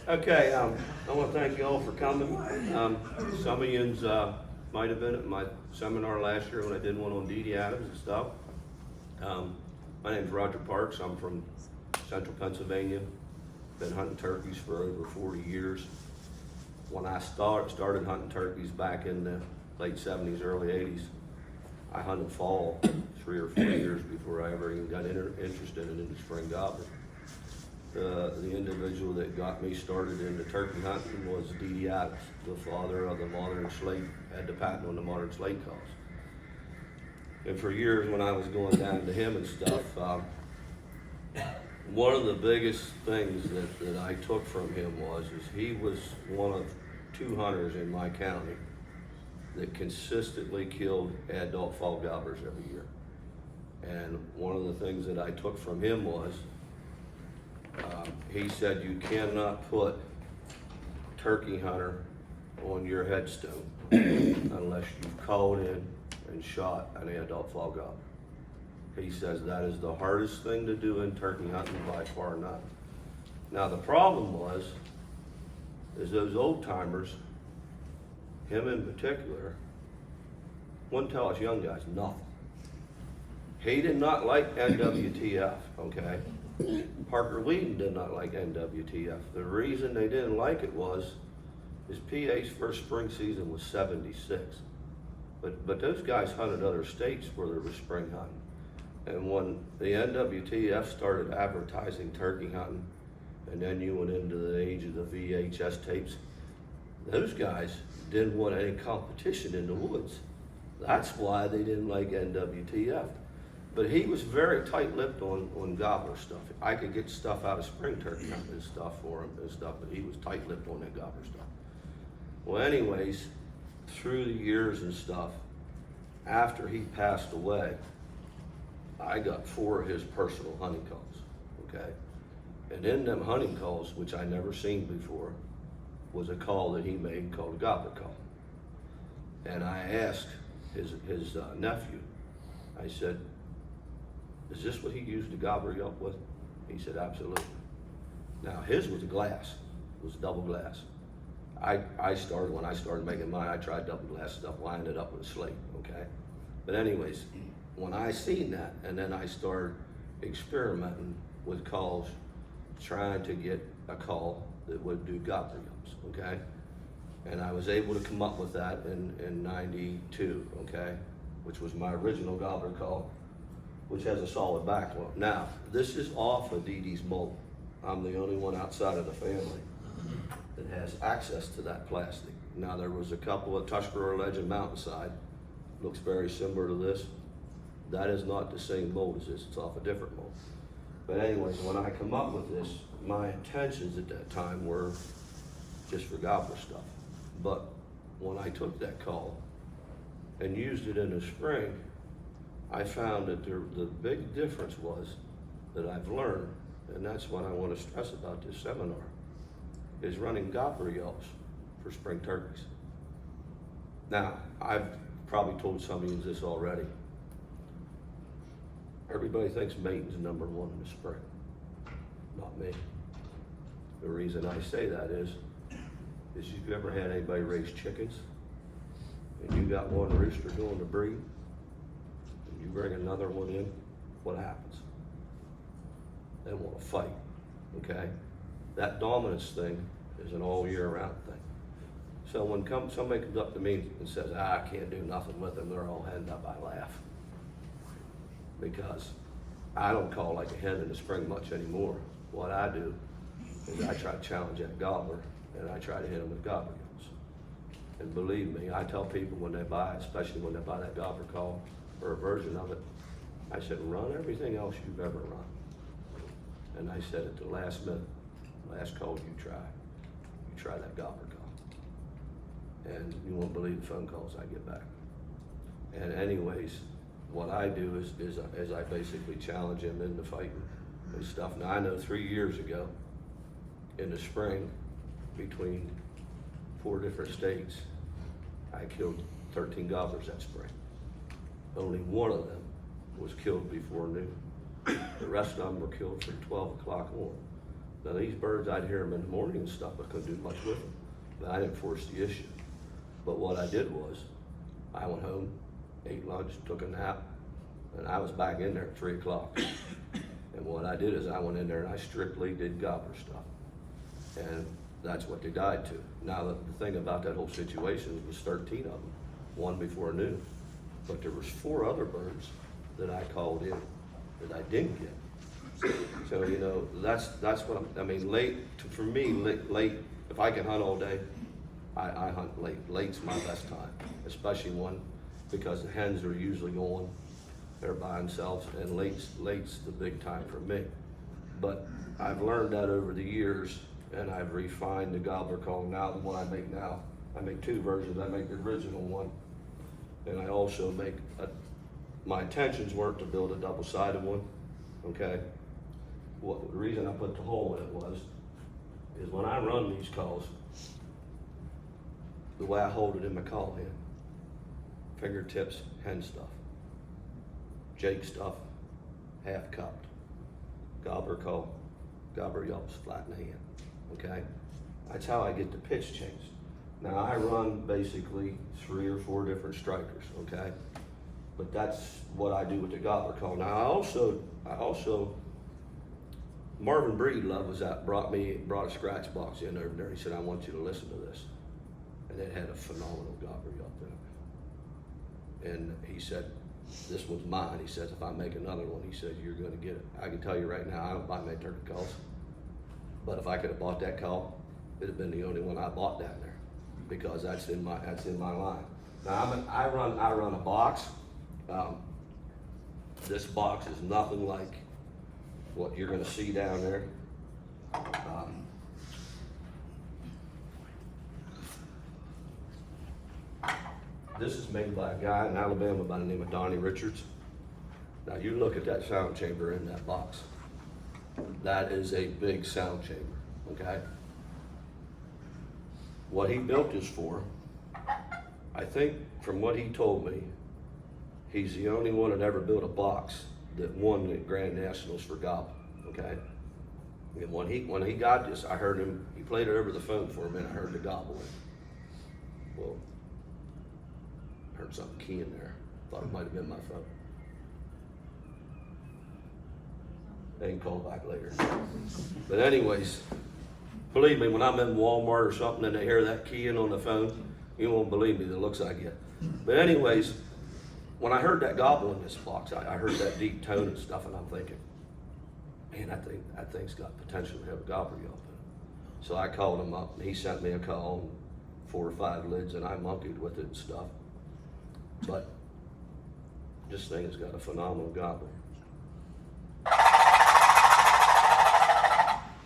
Okay, I want to thank you all for coming. Some of yous might have been at my seminar last year when I did one on Dee Dee Adams and stuff. My name's Roger Parks. I'm from central Pennsylvania. Been hunting turkeys for over 40 years. When I started hunting turkeys back in the late 70s, early 80s, I hunted fall 3 or 4 years before I ever even got interested in the spring gobbler. The individual that got me started into turkey hunting was Dee Dee Adams, the father of the modern slate, had the patent on the modern slate calls. And for years when I was going down to him and stuff, one of the biggest things that I took from him is he was one of 2 hunters in my county that consistently killed adult fall gobblers every year. And one of the things that I took from him was, he said you cannot put turkey hunter on your headstone unless you've called in and shot an adult fall gobbler. He says that is the hardest thing to do in turkey hunting by far none. Now the problem is those old timers, him in particular, wouldn't tell us young guys nothing. He did not like NWTF, okay? Parker Wheaton did not like NWTF. The reason they didn't like it was his PA's first spring season was 76. But those guys hunted other states where there was spring hunting. And when the NWTF started advertising turkey hunting, and then you went into the age of the VHS tapes, those guys didn't want any competition in the woods. That's why they didn't like NWTF. But he was very tight-lipped on gobbler stuff. I could get stuff out of spring turkey hunting and stuff for him and stuff, but he was tight-lipped on that gobbler stuff. Well, anyways, through the years and stuff, after he passed away, I got 4 of his personal hunting calls, okay? And in them hunting calls, which I never seen before, was a call that he made called a gobbler call. And I asked his nephew, I said, is this what he used to gobble you up with? He said, absolutely. Now his was glass, it was double glass. When I started making mine, I tried double glass stuff, lined it up with a slate, okay? But anyways, when I seen that, and then I started experimenting with calls, trying to get a call that would do gobbler yelps, okay? And I was able to come up with that in 92, okay? Which was my original gobbler call, which has a solid backlog. Now, this is off of Dee Dee's mold. I'm the only one outside of the family that has access to that plastic. Now, there was a couple of Tuscarora Legend Mountainside, looks very similar to this. That is not the same mold as this, it's off a different mold. But anyways, when I come up with this, my intentions at that time were just for gobbler stuff. But when I took that call and used it in the spring, I found that the big difference was that I've learned, and that's what I want to stress about this seminar, is running gobbler yelps for spring turkeys. Now, I've probably told some of you this already. Everybody thinks mating's #1 in the spring. Not me. The reason I say that is you've ever had anybody raise chickens and you got one rooster going to breed and you bring another one in, what happens? They want to fight, okay? That dominance thing is an all year round thing. So when somebody comes up to me and says, I can't do nothing with them, they're all henned up, I laugh. Because I don't call like a hen in the spring much anymore. What I do is I try to challenge that gobbler and I try to hit them with gobbler yelps. And believe me, I tell people when they buy it, especially when they buy that gobbler call or a version of it, I said, run everything else you've ever run. And I said at the last minute, last call you try that gobbler call. And you won't believe the phone calls I get back. And anyways, what I do is I basically challenge him into fighting and stuff. Now I know 3 years ago, in the spring, between 4 different states, I killed 13 gobblers that spring. Only one of them was killed before noon. The rest of them were killed from 12 o'clock on. Now these birds, I'd hear them in the morning and stuff, but couldn't do much with them. But I didn't force the issue. But what I did was, I went home, ate lunch, took a nap, and I was back in there at 3 o'clock. And what I did is I went in there and I strictly did gobbler stuff. And that's what they died to. Now the thing about that whole situation was 13 of them, one before noon. But there was 4 other birds that I called in that I didn't get. So, you know, that's what I mean, for me, late, if I can hunt all day, I hunt late. Late's my best time, especially because the hens are usually going, they're by themselves, and late's the big time for me. But I've learned that over the years, and I've refined the gobbler call. Now the one I make now, I make 2 versions. I make the original one, and I also make my intentions weren't to build a double-sided one, okay? The reason I put the hole in it is when I run these calls, the way I hold it in my call hand, fingertips, hen stuff, Jake stuff, half cupped, gobbler call, gobbler yelps, flat in the hand, okay? That's how I get the pitch changed. Now I run basically 3 or 4 different strikers, okay? But that's what I do with the gobbler call. Now I also, Marvin Breedlove was out, brought a scratch box in over there. He said, I want you to listen to this. And it had a phenomenal gobbler yelp in it. And he said, this one's mine. He says, if I make another one, he says, you're gonna get it. I can tell you right now, I don't buy many turkey calls. But if I could have bought that call, it'd have been the only one I bought down there, because that's in my line. Now I run a box. This box is nothing like what you're gonna see down there. This is made by a guy in Alabama by the name of Donnie Richards. Now you look at that sound chamber in that box. That is a big sound chamber, okay? What he built this for, I think from what he told me, he's the only one that ever built a box that won the Grand Nationals for gobble, okay? And when he got this, I heard him, he played it over the phone for me, and I heard the gobble. Well, I heard something key in there. Thought it might have been my phone. They can call back later. But anyways, believe me, when I'm in Walmart or something and they hear that keying on the phone, you won't believe me the looks I get. But anyways, when I heard that gobble in this box, I heard that deep tone and stuff, and I'm thinking, man, that thing's got potential to have a gobbler yelp in it. So I called him up, and he sent me a call, 4 or 5 lids, and I monkeyed with it and stuff. But this thing has got a phenomenal gobbler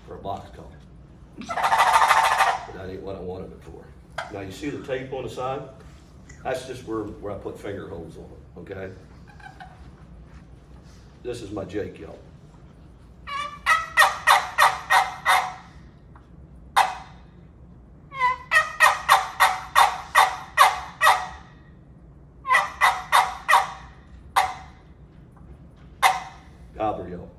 for a box call. But that ain't what I wanted it for. Now you see the tape on the side? That's just where I put finger holes on it, okay? This is my Jake yelp. Gobbler yelp.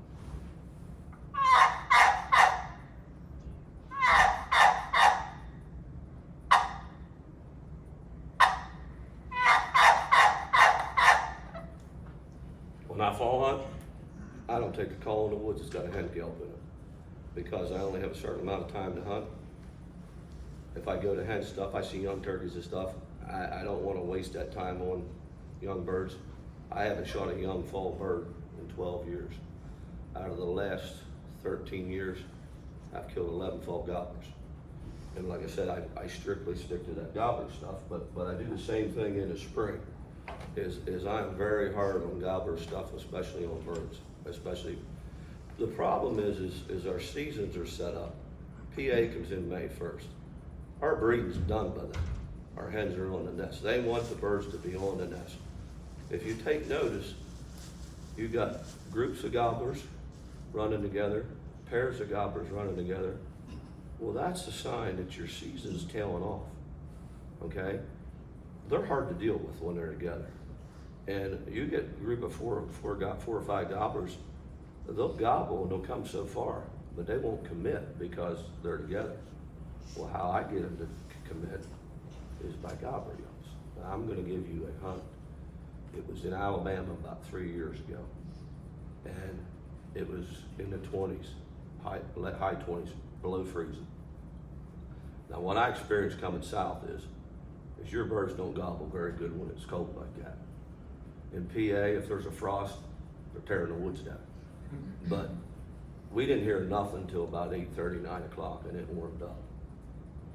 When I fall hunt, I don't take a call in the woods that's got a hen yelp in it, because I only have a certain amount of time to hunt. If I go to hen stuff, I see young turkeys and stuff. I don't want to waste that time on young birds. I haven't shot a young fall bird in 12 years. Out of the last 13 years, I've killed 11 fall gobblers. And like I said, I strictly stick to that gobbler stuff, but I do the same thing in the spring. Is I'm very hard on gobbler stuff, especially on birds. Especially, the problem is our seasons are set up. PA comes in May 1st. Our breeding's done by then. Our hens are on the nest. They want the birds to be on the nest. If you take notice, you got groups of gobblers running together, pairs of gobblers running together. Well, that's a sign that your season's tailing off, okay? They're hard to deal with when they're together. And you get a group of 4 or 5 gobblers, they'll gobble and they'll come so far. but they won't commit because they're together. Well, how I get them to commit is by gobber yelps. Now, I'm gonna give you a hunt. It was in Alabama about 3 years ago, and it was in the 20s, high 20s, below freezing. Now, what I experienced coming south is your birds don't gobble very good when it's cold like that. In PA, if there's a frost, they're tearing the woods down. But we didn't hear nothing until about 8:30, 9 o'clock, and it warmed up.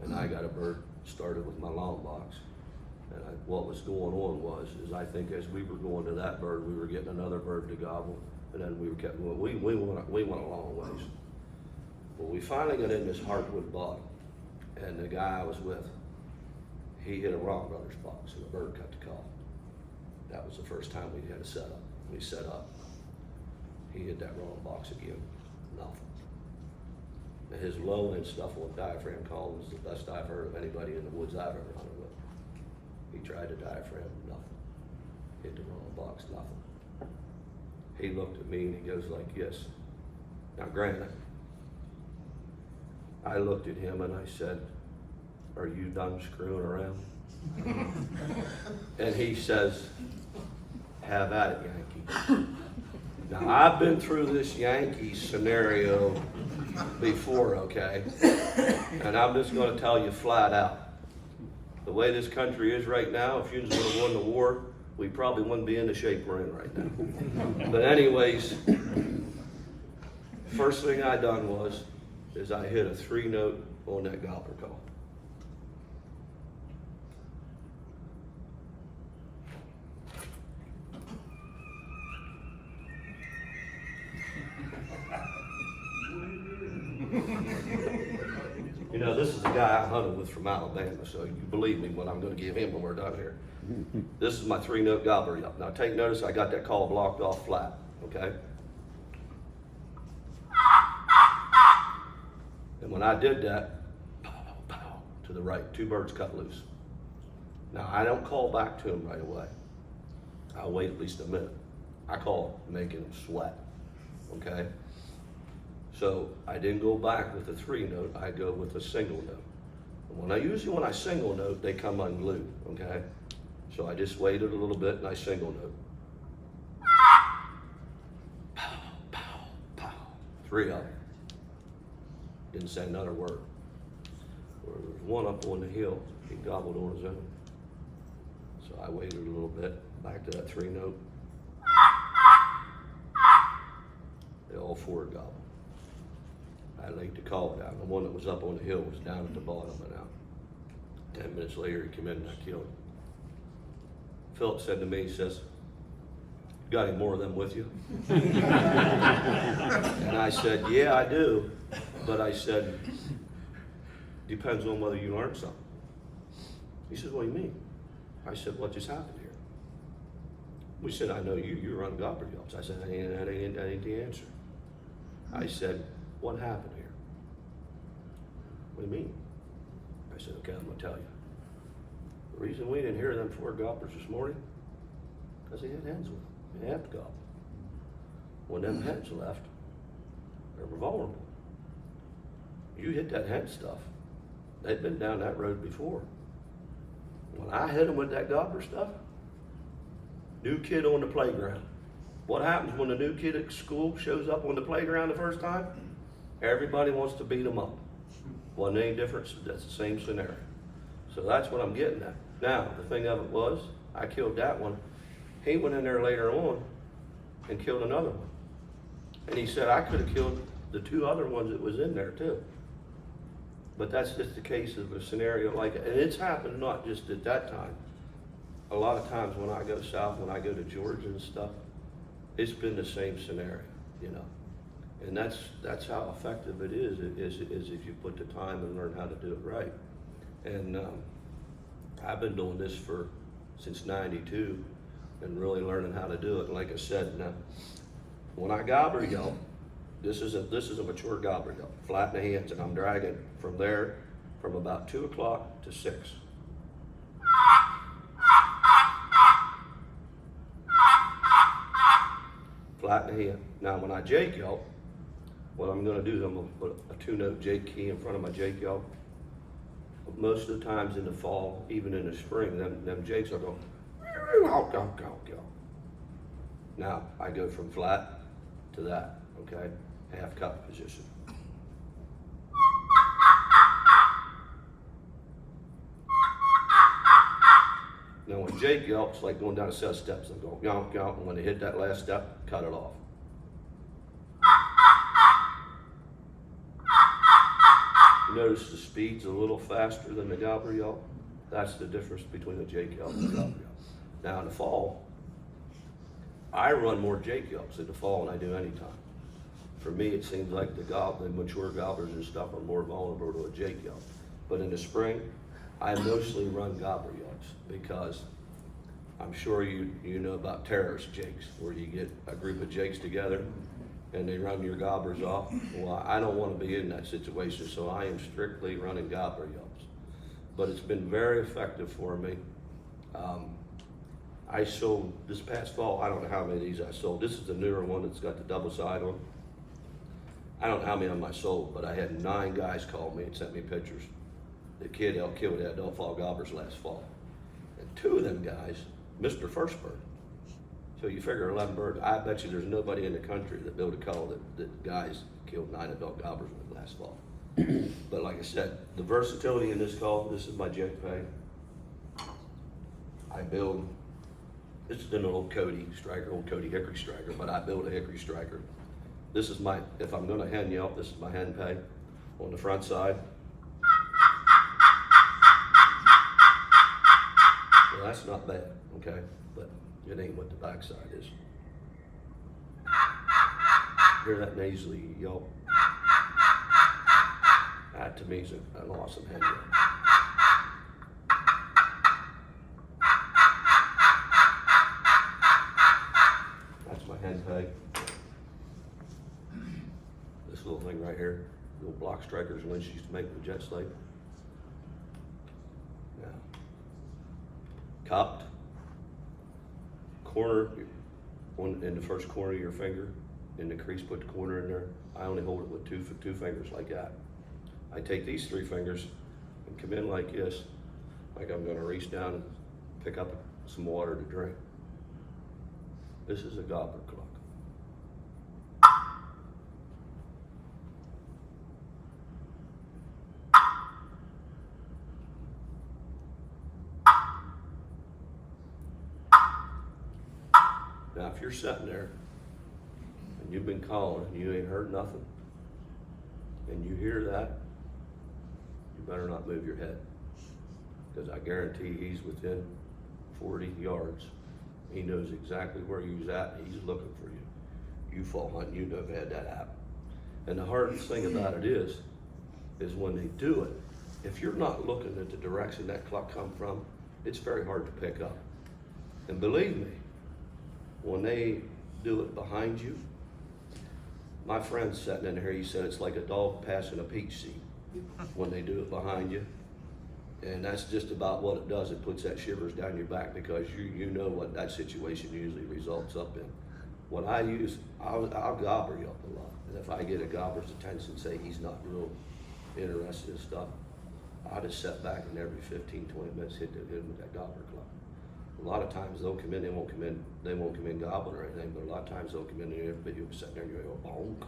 And I got a bird started with my long box. And what was going on is I think as we were going to that bird, we were getting another bird to gobble, and then we kept going. We went a long ways. Well, we finally got in this hardwood bottom, and the guy I was with, he hit a Wrong Brothers box, and the bird cut the call. That was the first time we had a setup. We set up. He hit that wrong box again. Nothing. And his low end stuff on diaphragm call was the best I've heard of anybody in the woods I've ever hunted with. He tried the diaphragm, nothing. Hit the wrong box, nothing. He looked at me and he goes like this. Now granted, I looked at him and I said, "Are you done screwing around?" And he says, "Have at it, Yankee." Now, I've been through this Yankee scenario before, okay? And I'm just gonna tell you flat out, the way this country is right now, if you would have won the war, we probably wouldn't be in the shape we're in right now. But anyways, first thing I done is I hit a 3-note on that gobbler call. You know, this is the guy I hunted with from Alabama, so you believe me when I'm going to give him when we're done here. This is my 3-note gobbler yelp. Now take notice, I got that call blocked off flat, okay? And when I did that, pow, pow, to the right, 2 birds cut loose. Now I don't call back to him right away. I'll wait at least a minute. I call making them sweat, okay? So I didn't go back with a 3-note, I go with a single note. And usually when I single note, they come unglued, okay? So I just waited a little bit and I single note. Pow, pow, pow. 3 of them. Didn't say another word. There was one up on the hill, he gobbled on his own. So I waited a little bit, back to that 3-note. They all 4 gobbled. I laid the call down. The one that was up on the hill was down at the bottom and out. 10 minutes later, he came in and I killed him. Philip said to me, he says, "You got any more of them with you?" And I said, "Yeah, I do." But I said, "Depends on whether you learned something." He says, "What do you mean?" I said, "What just happened here?" We said, "I know you run gobbler yelps." I said, that ain't the answer. I said, "What happened here?" "What do you mean?" I said, "Okay, I'm gonna tell you. The reason we didn't hear them 4 gobblers this morning, because they had hens with them. They had to gobble. When them hens left, they were vulnerable. You hit that hen stuff, they'd been down that road before. When I hit them with that gobbler stuff, new kid on the playground. What happens when the new kid at school shows up on the playground the first time? Everybody wants to beat them up. Wasn't any difference, that's the same scenario. So that's what I'm getting at. Now, the thing of it was, I killed that one. He went in there later on and killed another one. And he said, I could have killed the 2 other ones that was in there too. But that's just the case of a scenario like it. And it's happened not just at that time. A lot of times when I go south, when I go to Georgia and stuff, it's been the same scenario, you know. And that's how effective it is if you put the time and learn how to do it right. And I've been doing this since '92 and really learning how to do it. And like I said, now, when I gobbler yelp, this is a mature gobbler yelp, flat in the hands, and I'm dragging from there from about 2 o'clock to 6. Flat in the hand. Now when I Jake yelp, What I'm gonna do is I'm gonna put a 2-note Jake key in front of my Jake yelp. Most of the times in the fall, even in the spring, them Jakes are going, now I go from flat to that, okay? Half cup position. Now when Jake yelps, like going down a set of steps, I'm going yonk, yonk, and when they hit that last step, cut it off. Notice the speed's a little faster than the gobbler yelp. That's the difference between the Jake yelp and the gobbler yelp. Now in the fall, I run more Jake yelps in the fall than I do any time. For me, it seems like the mature gobblers and stuff are more vulnerable to a Jake yelp. But in the spring, I mostly run gobbler yelps because I'm sure you know about terrorist Jakes, where you get a group of Jakes together and they run your gobblers off. Well, I don't want to be in that situation, so I am strictly running gobbler yelps. But it's been very effective for me. I sold this past fall, I don't know how many of these I sold. This is the newer one that's got the double side on. I don't know how many of them I sold, but I had 9 guys call me and sent me pictures. The kid killed the adult fall gobblers last fall. And 2 of them guys, Mr. First Bird. So you figure 11 birds. I bet you there's nobody in the country that built a call that guys killed 9 adult gobblers with last fall. But like I said, the versatility in this call, this is my Jake peg. I build, this is an old Cody striker, old Cody hickory striker, but I build a hickory striker. This is my, if I'm gonna hen yelp, this is my hen peg on the front side. Well, that's not bad, okay? But it ain't what the backside is. Hear that nasally yelp? That to me is an awesome hen yelp. That's my hen peg. This little thing right here, little block strikers Lynch used to make with jet slate. Now, cupped, corner in the first corner of your finger, in the crease, put the corner in there. I only hold it with two fingers like that. I take these 3 fingers and come in like this, like I'm gonna reach down and pick up some water to drink. This is a gobbler cluck. Now, if you're sitting there and you've been calling and you ain't heard nothing, and you hear that, you better not move your head, because I guarantee he's within 40 yards. He knows exactly where you's at, and he's looking for you. You fall hunting, you know, have had that happen. And the hardest thing about it is when they do it, if you're not looking at the direction that cluck come from, it's very hard to pick up. And believe me, when they do it behind you, my friend's sitting in here, he said it's like a dog passing a peach seed when they do it behind you. And that's just about what it does. It puts that shivers down your back, because you know what that situation usually results up in. What I use, I'll gobbler yelp a lot. And if I get a gobbler's attention, say he's not real interested in stuff, I'll just sit back and every 15, 20 minutes hit him with that gobbler cluck. A lot of times they'll come in, they won't come in gobbling or anything, but a lot of times they'll come in and everybody will be sitting there and you go, bonk.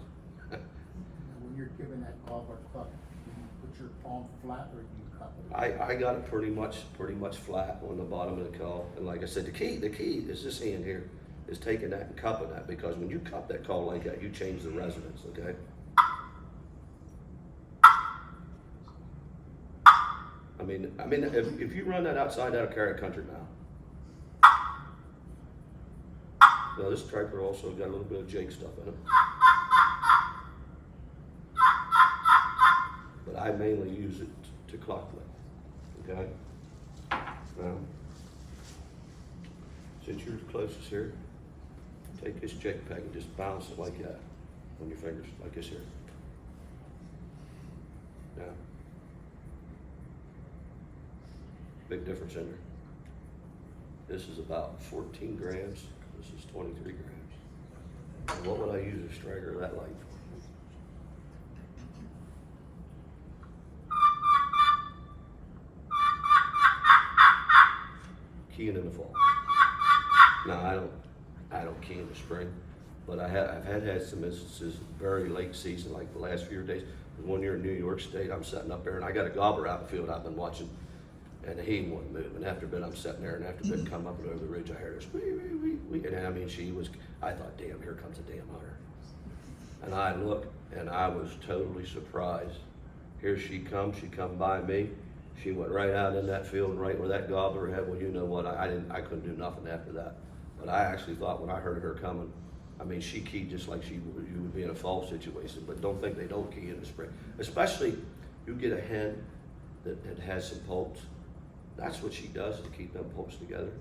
When you're giving that gobbler cluck, do you put your palm flat or do you cup it? I got it pretty much flat on the bottom of the call. And like I said, the key is this hand here, is taking that and cupping that, because when you cup that call like that, you change the resonance, okay? I mean, if you run that outside, that'll carry a country mile. Now this striker also got a little bit of Jake stuff in it. But I mainly use it to clock with, okay? Now, since you're the closest here, take this Jake peg and just bounce it like that on your fingers, like this here. Now, big difference in there. This is about 14 grams. This is 23 grams. And what would I use a striker that light for? keying in the fall. Now, I don't key in the spring, but I've had some instances very late season, like the last few days. One year in New York State, I'm sitting up there and I got a gobbler out in the field I've been watching, and he wouldn't move. And after a bit, I'm sitting there, and after a bit, come up and over the ridge, I heard this wee, wee, wee, wee. And I mean, I thought, damn, here comes a damn hunter. And I looked, and I was totally surprised. Here she come by me. She went right out in that field, and right where that gobbler had. Well, you know what? I couldn't do nothing after that. But I actually thought when I heard her coming, I mean, she keyed just like you would be in a fall situation. But don't think they don't key in the spring. Especially, you get a hen that has some poults. That's what she does, is to keep them poults together.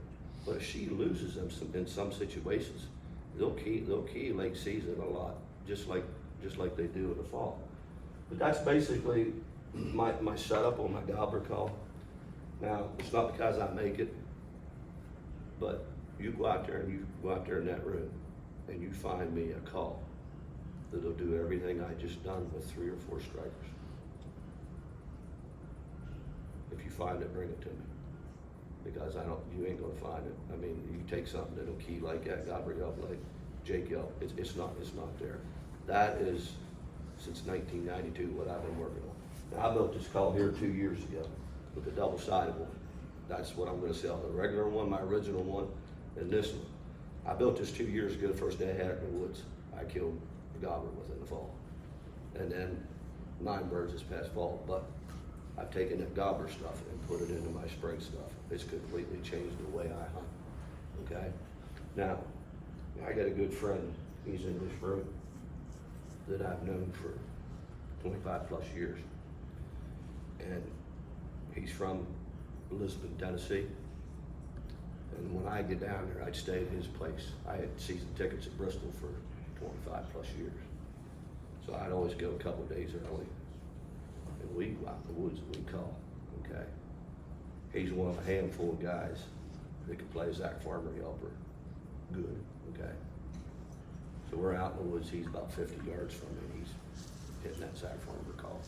But if she loses them in some situations, they'll key late season a lot, just like they do in the fall. But that's basically my setup on my gobbler call. Now, it's not because I make it, but you go out there in that room and you find me a call that'll do everything I just done with 3 or 4 strikers. If you find it, bring it to me. Because you ain't gonna find it. I mean, you take something that'll key like that, gobbler yelp, like Jake yelp, it's not there. That is, since 1992, what I've been working on. Now, I built this call here 2 years ago with the double-sided one. That's what I'm gonna sell, the regular one, my original one, and this one. I built this 2 years ago, the first day I had it in the woods. I killed a gobbler within the fall. And then 9 birds this past fall, but I've taken that gobbler stuff and put it into my spring stuff. It's completely changed the way I hunt, okay? Now, I got a good friend, he's in this room, that I've known for 25 plus years. And he's from Lisbon, Tennessee. And when I get down there, I'd stay at his place. I had season tickets at Bristol for 25 plus years. So I'd always go a couple of days early. And we go out in the woods and we call, okay? He's one of a handful of guys that can play Zach Farmer Yelper good, okay? So we're out in the woods, he's about 50 yards from me, and he's hitting that Zach Farmer call.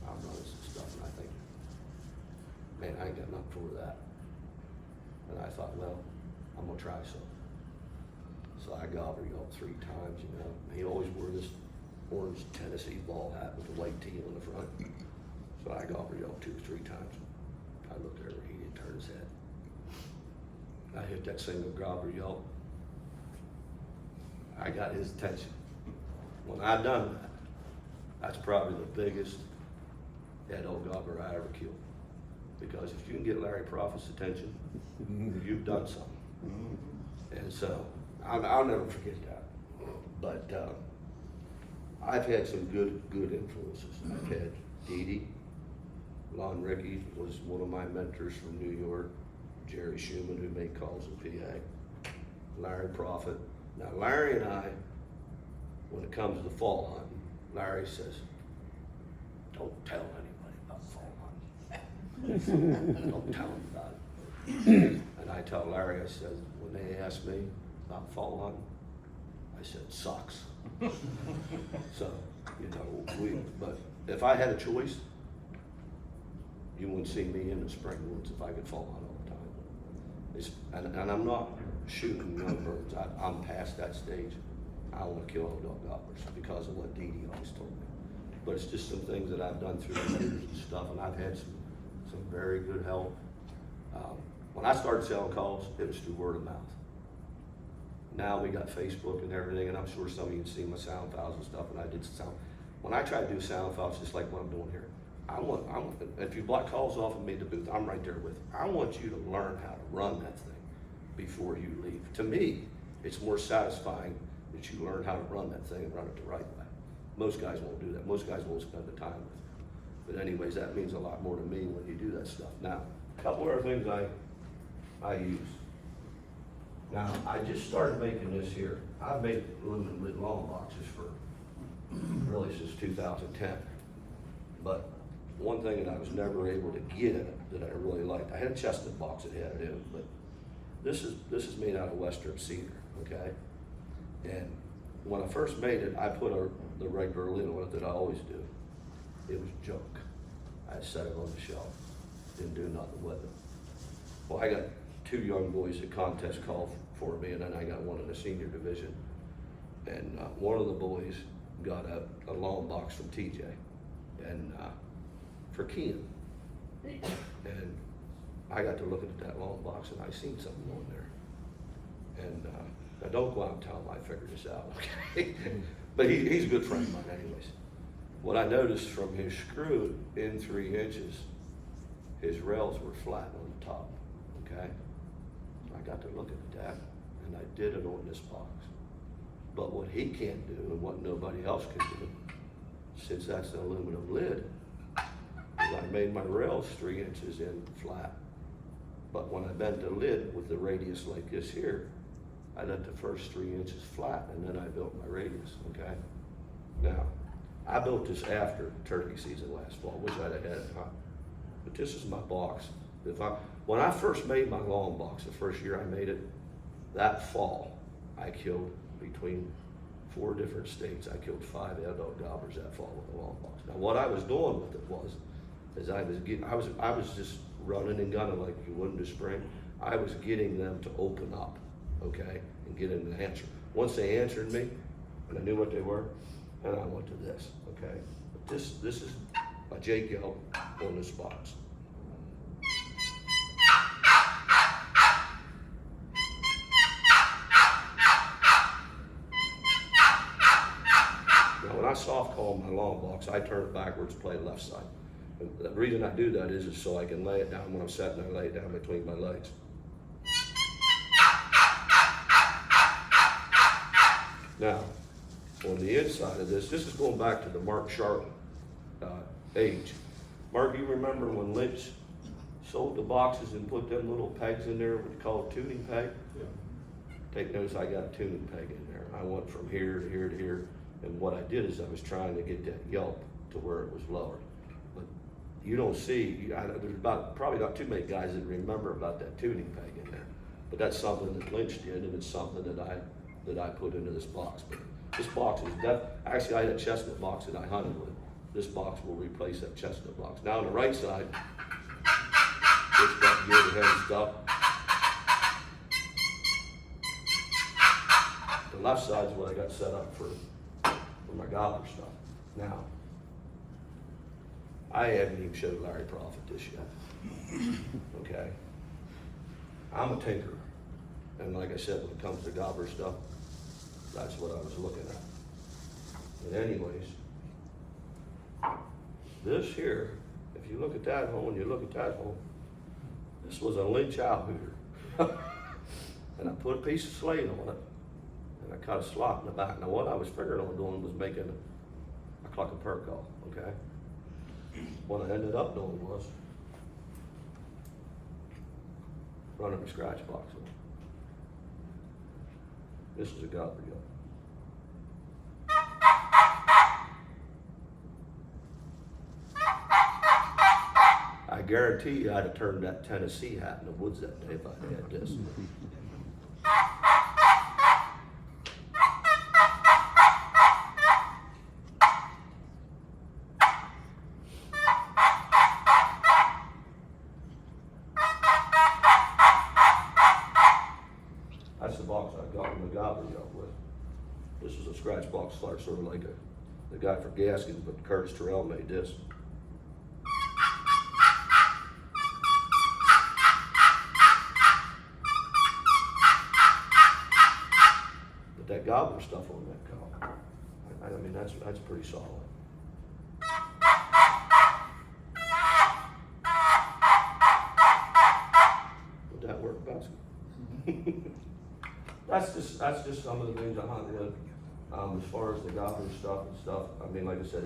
I'm running some stuff, and I think, man, I ain't got nothing for that. And I thought, well, I'm gonna try some. So I gobbler yelped 3 times, you know. He always wore this orange Tennessee ball hat with the white teal in the front. So I gobbler yelped 2 or 3 times. I looked over, he didn't turn his head. I hit that single gobbler yelp. I got his attention. When I done that, that's probably the biggest dead old gobbler I ever killed. Because if you can get Larry Prophet's attention, you've done something. And so, I'll never forget that. But I've had some good influences. I've had Dee Dee. Lon Rickey was one of my mentors from New York. Jerry Schumann, who made calls in PA. Larry Prophet. Now, Larry and I, when it comes to fall hunting, Larry says, don't tell anybody about fall hunting. Don't tell them about it. And I tell Larry, I said, when they ask me about fall hunting, I said, sucks. So, you know, but if I had a choice, you wouldn't see me in the spring woods if I could fall hunt all the time. And I'm not shooting young birds. I'm past that stage. I want to kill old dog gobblers because of what Dee Dee always told me. But it's just some things that I've done through the years and stuff, and I've had some very good help. When I started selling calls, it was through word of mouth. Now we got Facebook and everything, and I'm sure some of you have seen my sound files and stuff, and I did sound. When I try to do sound files, just like what I'm doing here, if you block calls off of me at the booth, I'm right there with you. I want you to learn how to run that thing before you leave. To me, it's more satisfying that you learn how to run that thing and run it the right way. Most guys won't do that. Most guys won't spend the time with it. But anyways, that means a lot more to me when you do that stuff. Now, a couple other things I use. Now, I just started making this here. I've made aluminum lid long boxes for really since 2010. But one thing that I was never able to get in it that I really liked, I had a chestnut box that had it in, but this is made out of Western cedar, okay? And when I first made it, I put the regular lid on it that I always do. It was junk. I set it on the shelf, didn't do nothing with it. Well, I got two young boys at contest called for me, and then I got one in the senior division. And one of the boys got a long box from TJ, and for Kean. And I got to looking at that long box, and I seen something on there. And now don't go out and tell him I figured this out, okay? But he's a good friend of mine anyways. What I noticed from his screw in 3 inches, his rails were flat on the top, okay? I got to looking at that, and I did it on this box. But what he can't do, and what nobody else can do, since that's an aluminum lid, is I made my rails 3 inches in flat. But when I bent the lid with the radius like this here, I let the first 3 inches flat, and then I built my radius, okay? Now, I built this after turkey season last fall. Wish I'd have had it, huh? But this is my box. When I first made my long box, the first year I made it, that fall, I killed between 4 different states. I killed 5 adult gobblers that fall with the long box. Now, what I was doing with it is I was just running and gunning like you would in the spring. I was getting them to open up, okay, and get them to answer. Once they answered me, and I knew what they were, and I went to this, okay. But this is a Jake yelp on this box. When I soft call my long box, I turn it backwards, play left side. And the reason I do that is so I can lay it down when I'm setting, I lay it down between my legs. Now, on the inside of this is going back to the Mark Sharp age. Mark, you remember when Lynch sold the boxes and put them little pegs in there, what you call a tuning peg? Yeah. Take notice, I got a tuning peg in there. I went from here to here to here. And what I did is I was trying to get that yelp to where it was lowered. But you don't see, there's probably not too many guys that remember about that tuning peg in there. But that's something that Lynch did, and it's something that I put into this box. But this box is actually I had a chestnut box that I hunted with. This box will replace that chestnut box. Now on the right side, it's got gear to heavy stuff. The left side is what I got set up for my gobbler stuff. Now, I haven't even showed Larry Prophet this yet, okay? I'm a tinkerer, and like I said, when it comes to gobbler stuff, that's what I was looking at. But anyways, this here, if you look at that hole and you look at that hole, this was a Lynch outhooter. And I put a piece of slate on it, and I cut a slot in the back. Now what I was figuring on doing was making a cluck and perk call, okay? What I ended up doing was running a scratch box on it. This is a gobbler yelp. I guarantee you I'd have turned that Tennessee hat in the woods that day if I had this. That's the box I got in the gobbler yelp with. This is a scratch box, sort of like the guy for Gaskins, but Curtis Terrell made this. But that gobbler stuff on that call, I mean, that's pretty solid. Would that work, Basket? That's just some of the things I hunt with. As far as the gobbler stuff and stuff, I mean, like I said,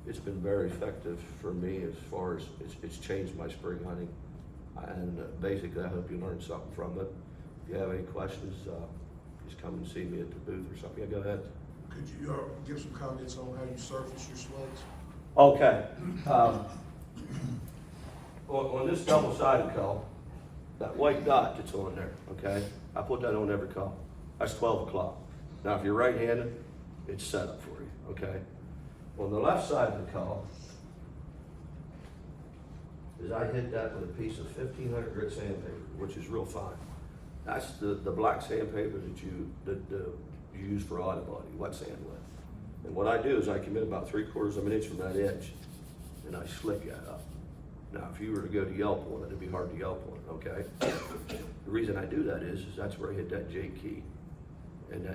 it's been very effective for me as far as it's changed my spring hunting. And basically, I hope you learned something from it. If you have any questions, just come and see me at the booth or something. Yeah, go ahead. Could you give some comments on how you surface your slugs? Okay. On this double-sided call, that white dot that's on there, okay? I put that on every call. That's 12 o'clock. Now, if you're right-handed, it's set up for you, okay? On the left side of the call is I hit that with a piece of 1500 grit sandpaper, which is real fine. That's the black sandpaper that you use for auto body, wet sand with. And what I do is I come in about 3/4 of an inch from that edge, and I slick that up. Now, if you were to go to Yelp on it, it'd be hard to Yelp on it, okay? The reason I do that is that's where I hit that J key, and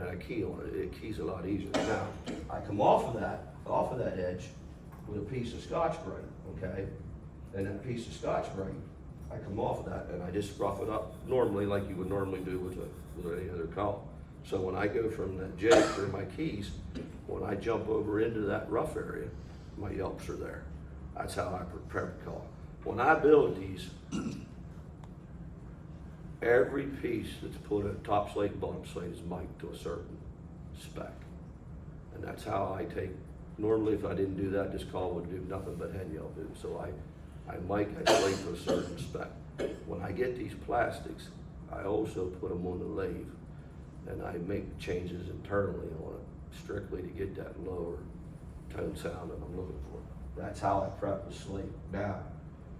I key on it. It keys a lot easier. Now, I come off of that edge with a piece of Scotch-Brite, okay? And that piece of Scotch-Brite, I come off of that and I just rough it up normally like you would normally do with any other color. So when I go from that J for my keys, when I jump over into that rough area, my Yelps are there. That's how I prepare the call. When I build these, every piece that's put in top slate and bottom slate is mic'd to a certain spec. And that's how I take, normally if I didn't do that, this call would do nothing but head yelp it. So I mic that slate to a certain spec. When I get these plastics, I also put them on the lathe and I make changes internally on it strictly to get that lower tone sound that I'm looking for. That's how I prep the slate. Now,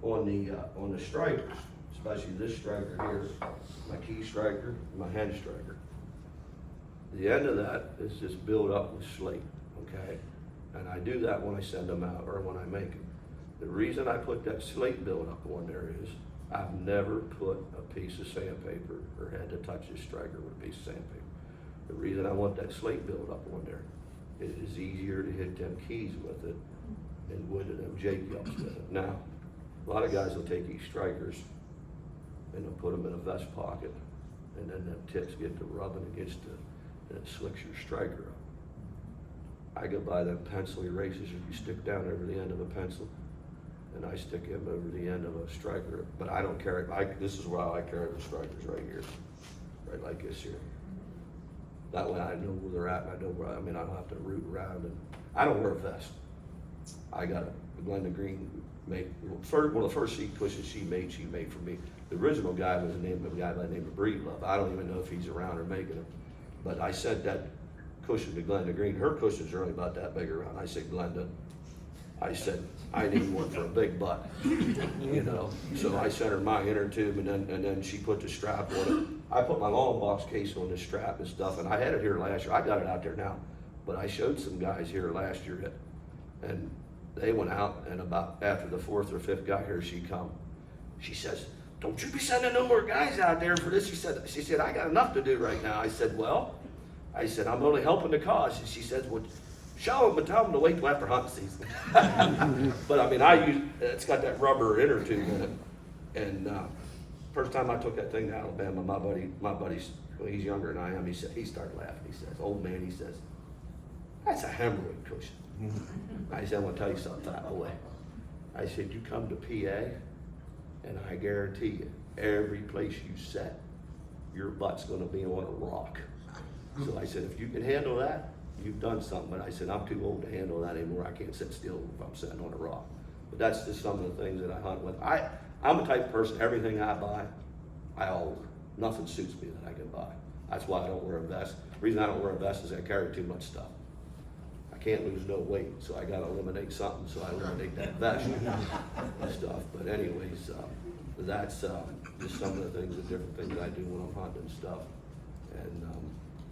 on the strikers, especially this striker here, my key striker, my hand striker, the end of that is just built up with slate, okay? And I do that when I send them out or when I make them. The reason I put that slate build up on there is I've never put a piece of sandpaper or had to touch this striker with a piece of sandpaper. The reason I want that slate build up on there, it is easier to hit them keys with it than would them J-cups with it. Now, a lot of guys will take these strikers and they'll put them in a vest pocket and then them tips get to rubbing against it and it slicks your striker up. I go buy them pencil erasers that you stick down over the end of a pencil and I stick them over the end of a striker, but I don't carry, this is why I carry the strikers right here, right like this here. That way I know where they're at and I know where, I don't have to root around and I don't wear a vest. I got a Glenda Green one of the first seat cushions she made for me. The original guy was a guy by the name of Breedlove. I don't even know if he's around or making them, but I sent that cushion to Glenda Green. Her cushions are only about that big around. I said, Glenda, I need one for a big butt, you know. So I sent her my inner tube, and then she put the strap on it. I put my long box case on the strap and stuff, and I had it here last year. I got it out there now, but I showed some guys here last year and they went out, and about after the 4th or 5th guy here, she says, "Don't you be sending no more guys out there for this." She said, "I got enough to do right now." I said, "I'm only helping the cause." And she says, "Well, show them and tell them to wait till after hunting season." But it's got that rubber inner tube in it. And first time I took that thing to Alabama, my buddy's, well, he's younger than I am, he started laughing. He says, "Old man," he says, "that's a hemorrhoid cushion." I said, "I'm gonna tell you something, fat boy." I said, "You come to PA, and I guarantee you, every place you set, your butt's gonna be on a rock." So I said, "If you can handle that, you've done something." But I said, "I'm too old to handle that anymore. I can't sit still if I'm sitting on a rock." But that's just some of the things that I hunt with. I'm the type of person, everything I buy, I always, nothing suits me that I can buy. That's why I don't wear a vest. The reason I don't wear a vest is I carry too much stuff. I can't lose no weight, so I gotta eliminate something, so I eliminate that vest and stuff. But anyways, that's just some of the things, the different things I do when I'm hunting and stuff. And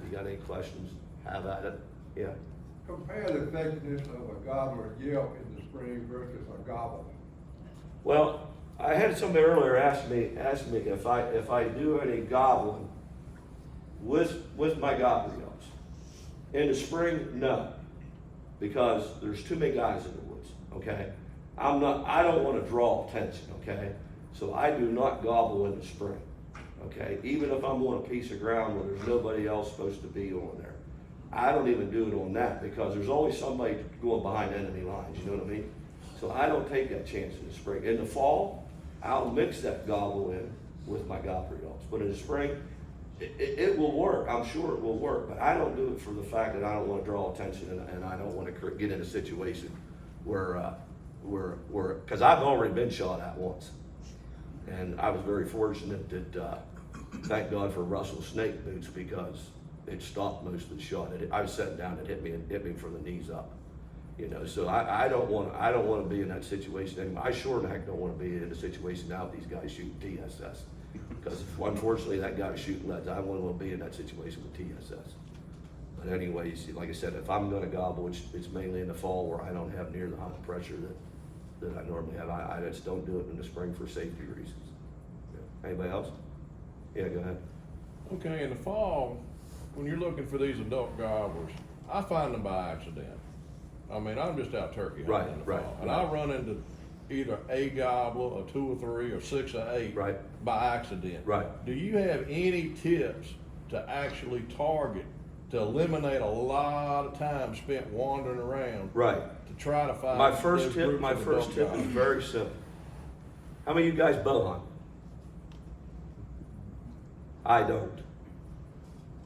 you got any questions, have at it. Yeah. Compare the effectiveness of a gobbler yelp in the spring versus a gobble. Well, I had somebody earlier ask me if I do any gobbling with my gobbler yelps. In the spring, no, because there's too many guys in the woods. Okay, I don't want to draw attention. Okay, so I do not gobble in the spring. Okay, even if I'm on a piece of ground where there's nobody else supposed to be on there, I don't even do it on that because there's always somebody going behind enemy lines. You know what I mean? So I don't take that chance in the spring. In the fall, I'll mix that gobble in with my gobbler yelps. But in the spring, it will work. I'm sure it will work. But I don't do it for the fact that I don't want to draw attention and I don't want to get in a situation where because I've already been shot at once. And I was very fortunate that, thank God for Russell snake boots because it stopped most of the shot. I was sitting down, it hit me from the knees up. You know, so I don't wanna be in that situation anymore. I sure in heck don't wanna be in a situation now with these guys shooting TSS. Because unfortunately, that guy was shooting leads. I wouldn't wanna be in that situation with TSS. But anyways, like I said, if I'm gonna gobble, it's mainly in the fall where I don't have near the hunting pressure that I normally have. I just don't do it in the spring for safety reasons. Yeah. Anybody else? Yeah, go ahead. Okay, in the fall, when you're looking for these adult gobblers, I find them by accident. I mean, I'm just out turkey hunting in the Right, fall, right, and right. I run into either a gobbler, a 2 or 3, or 6 or 8 Right. by accident. Right. Do you have any tips to actually target, to eliminate a lot of time spent wandering around Right. to try to find My those first tip, groups my of first adult tip is gobblers? very simple. How many of you guys bow hunt? I don't.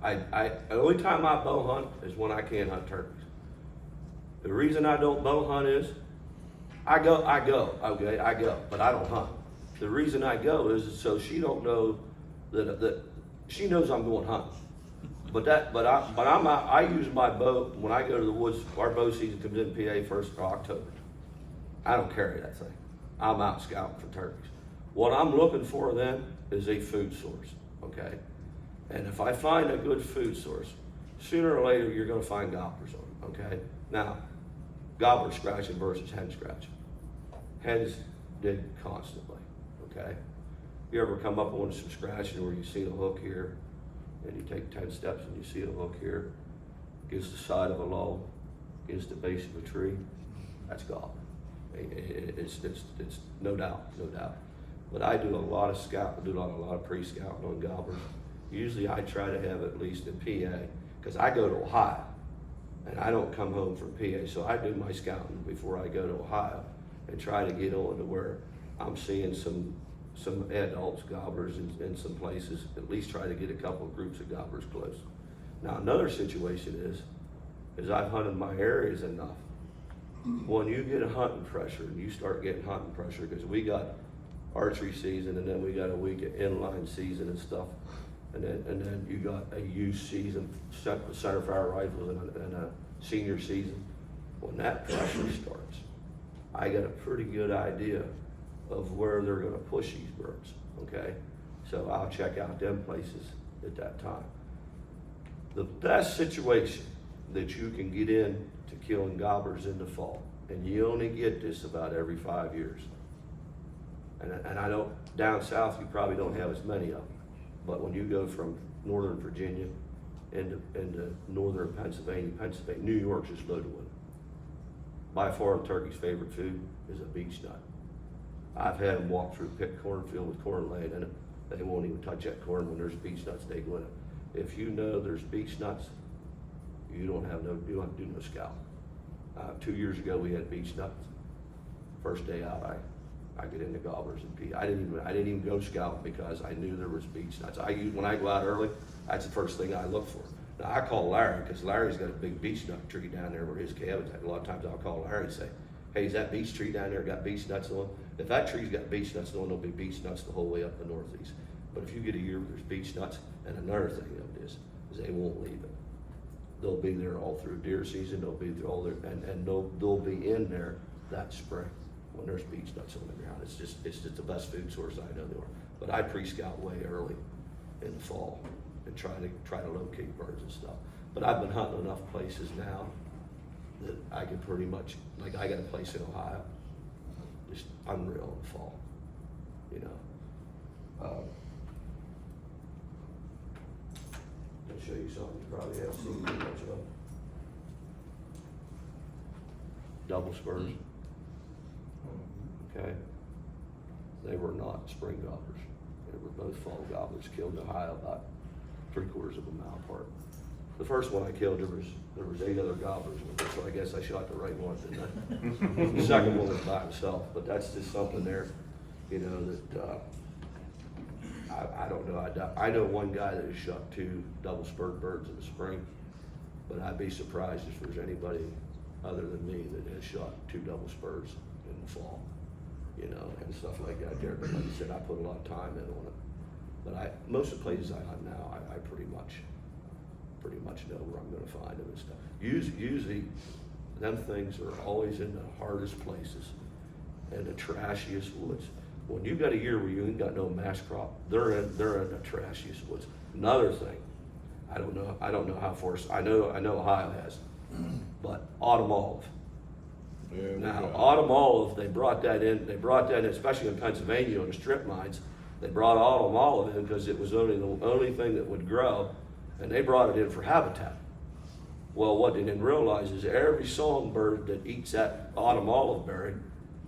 The only time I bow hunt is when I can't hunt turkeys. The reason I don't bow hunt is, I go, okay, I go, but I don't hunt. The reason I go is so she don't know that she knows I'm going hunting. But I'm out, I use my bow, when I go to the woods, our bow season comes in PA first of October. I don't carry that thing. I'm out scouting for turkeys. What I'm looking for then is a food source, okay? And if I find a good food source, sooner or later you're gonna find gobblers on it, okay? Now, gobbler scratching versus hen scratching. Hens dig constantly, okay? You ever come up on some scratching where you see a hook here, and you take 10 steps and you see a hook here, against the side of a log, against the base of a tree, that's gobbler. It's no doubt, no doubt. But I do a lot of scouting, a lot of pre-scouting on gobblers. Usually I try to have at least in PA, because I go to Ohio, and I don't come home from PA, so I do my scouting before I go to Ohio, and try to get on to where I'm seeing some adults, gobblers in some places, at least try to get a couple of groups of gobblers close. Now another situation is I've hunted my areas enough. When you get a hunting pressure, and you start getting hunting pressure, because we got archery season, and then we got a week of inline season and stuff, and then you got a youth season, center fire rifles, and a senior season. When that pressure starts, I got a pretty good idea of where they're gonna push these birds, okay? So I'll check out them places at that time. The best situation that you can get in to killing gobblers in the fall, and you only get this about every 5 years. And I don't, down south, you probably don't have as many of them. But when you go from northern Virginia into northern Pennsylvania, New York's just loaded with them. By far, the turkey's favorite food is a beech nut. I've had them walk through pick cornfield with corn laying in it. They won't even touch that corn when there's beech nuts digging in it. If you know there's beech nuts, you don't have to do no scouting. 2 years ago, we had beech nuts. First day out, I get into gobblers and pea. I didn't even go scouting because I knew there was beech nuts. When I go out early, that's the first thing I look for. Now I call Larry, because Larry's got a big beech nut tree down there where his cabin's at. A lot of times I'll call Larry and say, hey, is that beech tree down there got beech nuts on? If that tree's got beech nuts on, there'll be beech nuts the whole way up the northeast. But if you get a year where there's beech nuts, and another thing of it is they won't leave it. They'll be there all through deer season. They'll be there all there, and they'll be in there that spring when there's beech nuts on the ground. It's just the best food source I know there are. But I pre-scout way early in the fall and try to locate birds and stuff. But I've been hunting enough places now that I can pretty much, like I got a place in Ohio, just unreal in the fall, you know. I'll show you something you probably haven't seen too much of. Double spurs. Okay? They were not spring gobblers. They were both fall gobblers, killed in Ohio about 3/4 of a mile apart. The first one I killed, there was 8 other gobblers with it, so I guess I shot the right one, didn't I? The second one was by himself, but that's just something there, you know, that, I don't know, I know one guy that has shot 2 double spurred birds in the spring, but I'd be surprised if there's anybody other than me that has shot 2 double spurs in the fall, you know, and stuff like that there. But like I said, I put a lot of time in on it. But most of the places I hunt now, I pretty much know where I'm gonna find them and stuff. Usually them things are always in the hardest places and the trashiest woods. When you got a year where you ain't got no mass crop, they're in the trashiest woods. Another thing, I don't know how far, I know Ohio has, but autumn olive. Yeah, we Now, got it. autumn olive, they brought that in, especially in Pennsylvania on the strip mines. They brought autumn olive in because it was the only thing that would grow, and they brought it in for habitat. Well, what they didn't realize is every songbird that eats that autumn olive berry,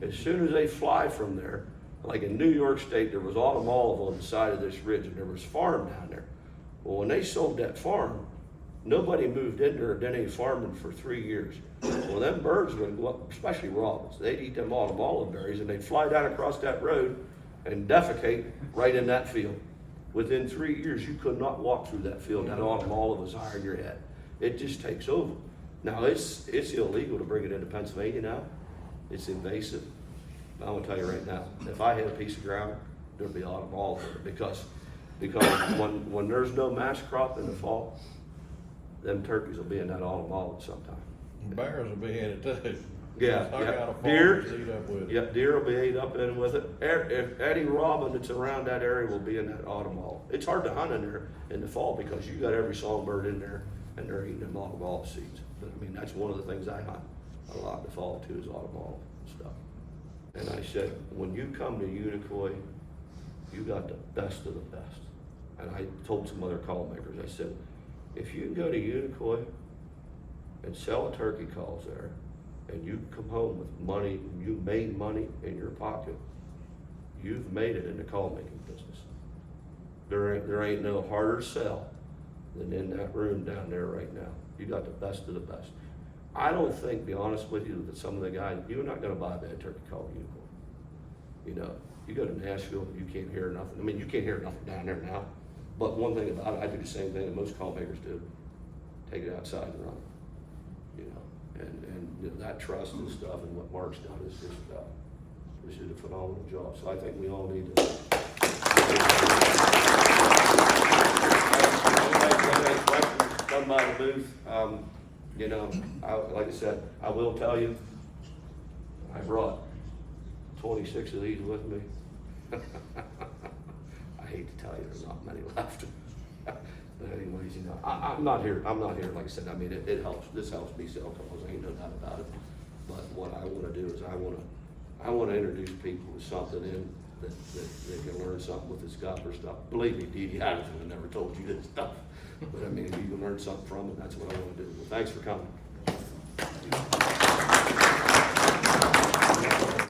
as soon as they fly from there, like in New York State, there was autumn olive on the side of this ridge, and there was farm down there. Well, when they sold that farm, nobody moved in there, did any farming for 3 years. Well, them birds would go up, especially robins, they'd eat them autumn olive berries, and they'd fly down across that road and defecate right in that field. Within 3 years, you could not walk through that field. That autumn olive was higher in your head. It just takes over. Now, it's illegal to bring it into Pennsylvania now. It's invasive. I'm gonna tell you right now, if I had a piece of ground, there'd be autumn olive in it because when there's no mass crop in the fall, them turkeys will be in that autumn olive sometime. Bears will be in it too. Yeah, I yeah. got a farm Deer, to eat up with it. yeah, deer will be ate up in with it. If any robin that's around that area will be in that autumn olive. It's hard to hunt in there in the fall because you got every songbird in there and they're eating them autumn olive seeds. But I mean, that's one of the things I hunt a lot in the fall too, is autumn olive stuff. And I said, when you come to Unicoi, you got the best of the best. And I told some other call makers, I said, if you can go to Unicoi and sell a turkey calls there, and you come home with money, you made money in your pocket, you've made it in the call making business. There ain't no harder sell than in that room down there right now. You got the best of the best. I don't think, to be honest with you, that some of the guys, you're not gonna buy a bad turkey call at Unicoi. You know, you go to Nashville, you can't hear nothing. I mean, you can't hear nothing down there now. But one thing about it, I do the same thing that most call makers do. Take it outside and run it. You know, and you know, that trust and stuff and what Mark's done is just, this is a phenomenal job. So I think we all need to. Come by the booth. You know, like I said, I will tell you, I brought 26 of these with me. I hate to tell you, there's not many left. But anyways, you know, I'm not here, like I said, I mean, it helps, this helps me sell calls, ain't no doubt about it. But what I wanna do is I wanna introduce people to something in that they can learn something with this gobbler stuff. Believe me, Dee Dee, I would have never told you this stuff. But I mean, if you can learn something from it, that's what I wanna do. Well, thanks for coming.